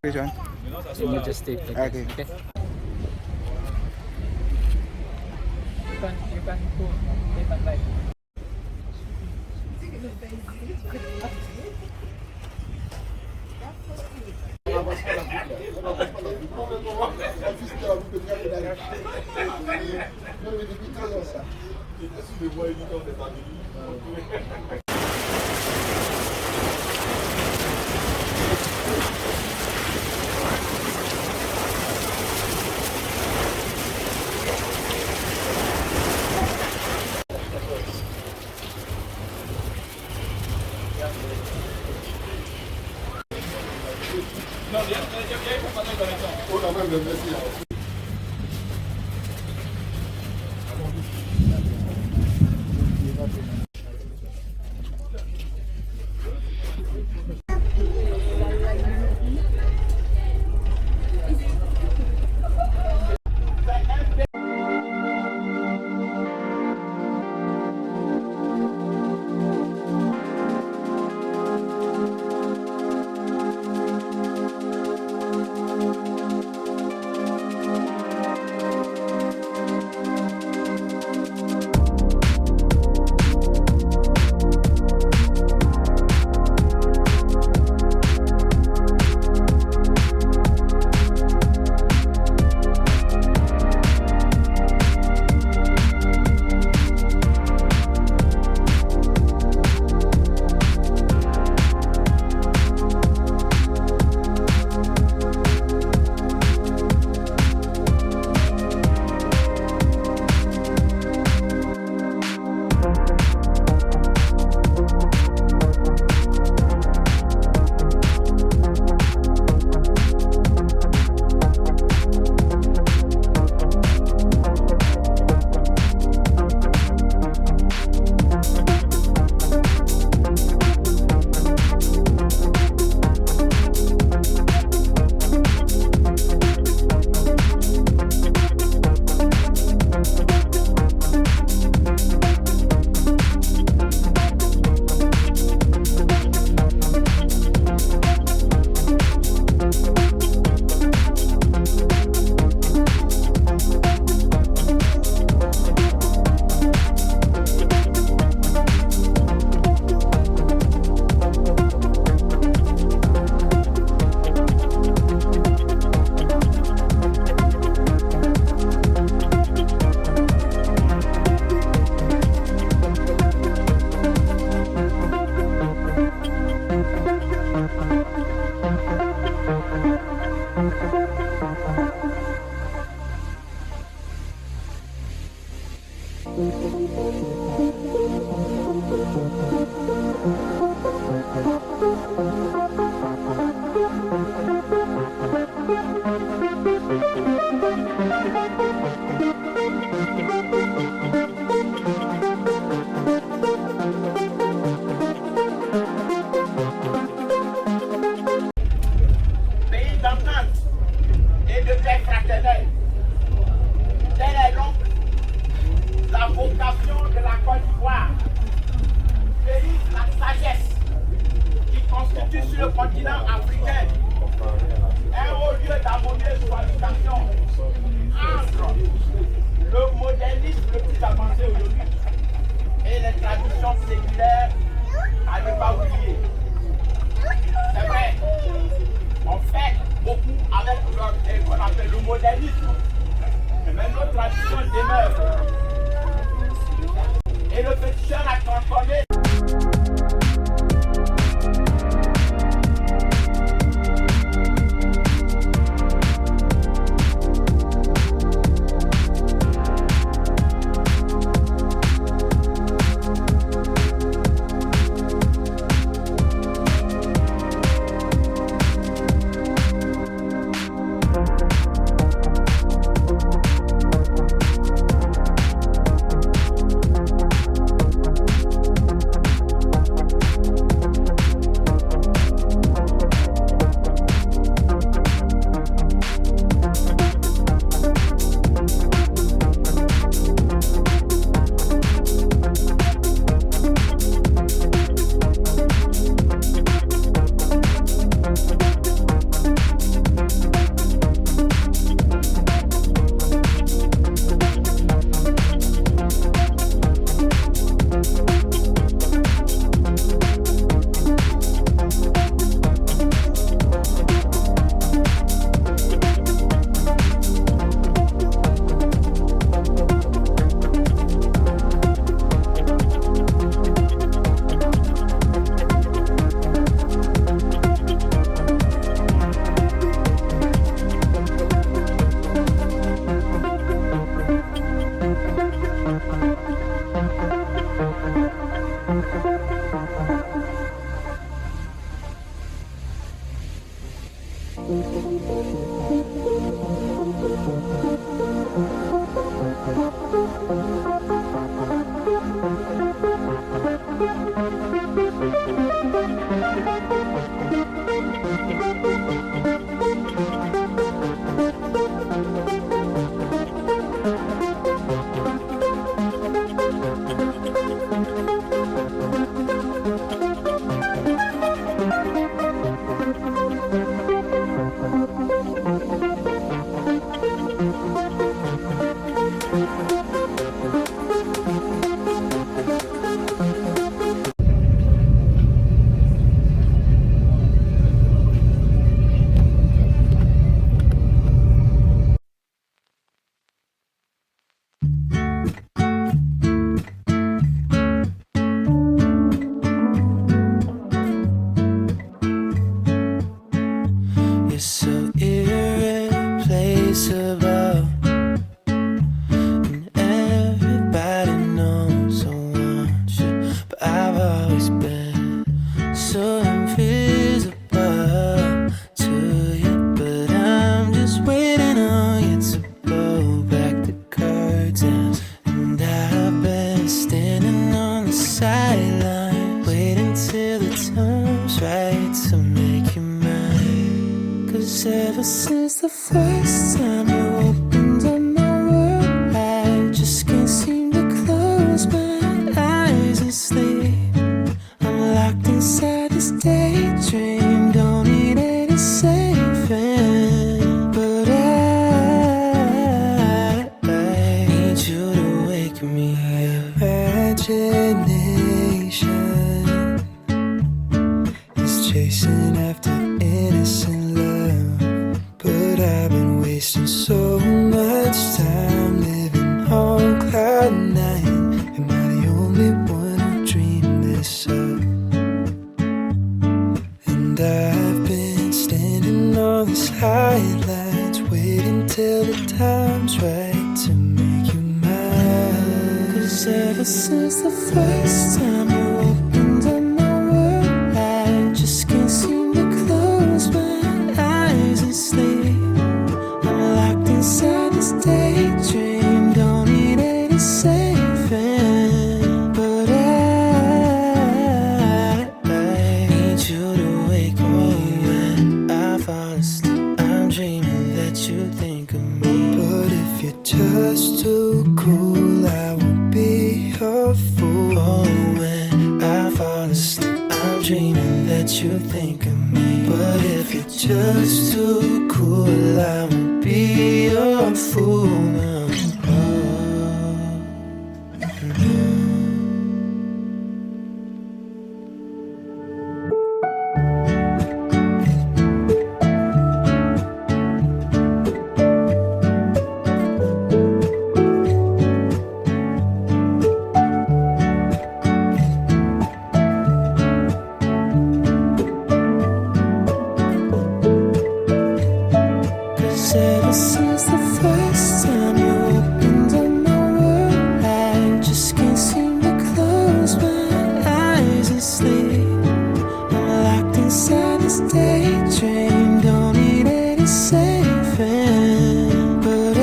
Which one? So you just take like Okay. this, okay? You can go left and right. Pays d'entente et de paix fraternelle. Telle est donc la vocation de la Côte d'Ivoire. Pays de la sagesse qui constitue sur le continent africain un haut lieu d'harmonieuse cohabitation entre le modernisme le plus avancé aujourd'hui et les traditions séculaires à ne pas oublier. C'est vrai, on fait beaucoup avec ce qu'on appelle le modernisme, mais nos traditions demeurent. Et le féticheur a transformé. time's right to make you mine. 'Cause ever since the first time you opened up my world, I just can't seem to close my eyes and sleep. I'm locked inside this daydream, don't need any saving. But I need you to wake me when I fall asleep. I'm dreaming that you think of me. But if you're just too cool, I won't be a fool. Oh, when I fall asleep, I'm dreaming that you think of me. But if you're just too cool, I won't be a fool. Ever since the first time you opened up my world, I just can't seem to close my eyes and sleep. I'm locked inside this daydream, don't need any saving. But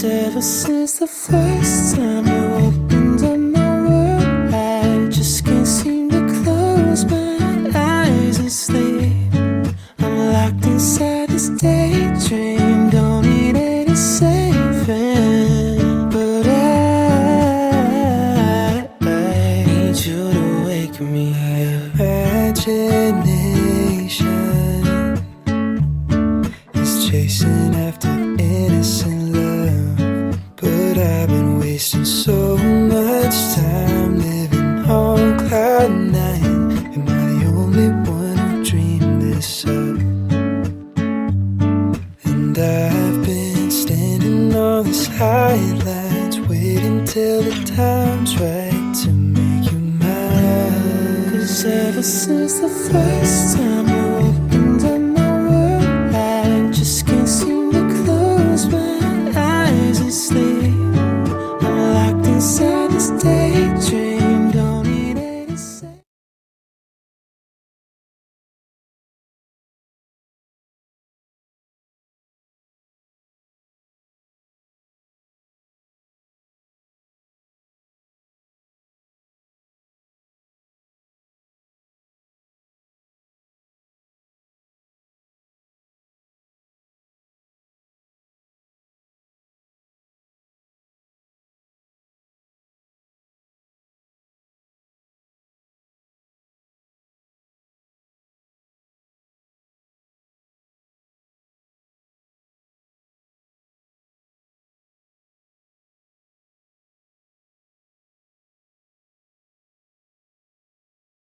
ever since the first time you opened up my world, I just can't seem to close my eyes and sleep. I'm locked inside this daydream, don't need any saving. But I need you to wake me up. Imagination is chasing after innocent love, but I've been wasting so much time living on cloud nine. Am I the only one who dreamed this up? And I've been standing on the sidelines, waiting till the time's right to make you mine. 'Cause ever since the first time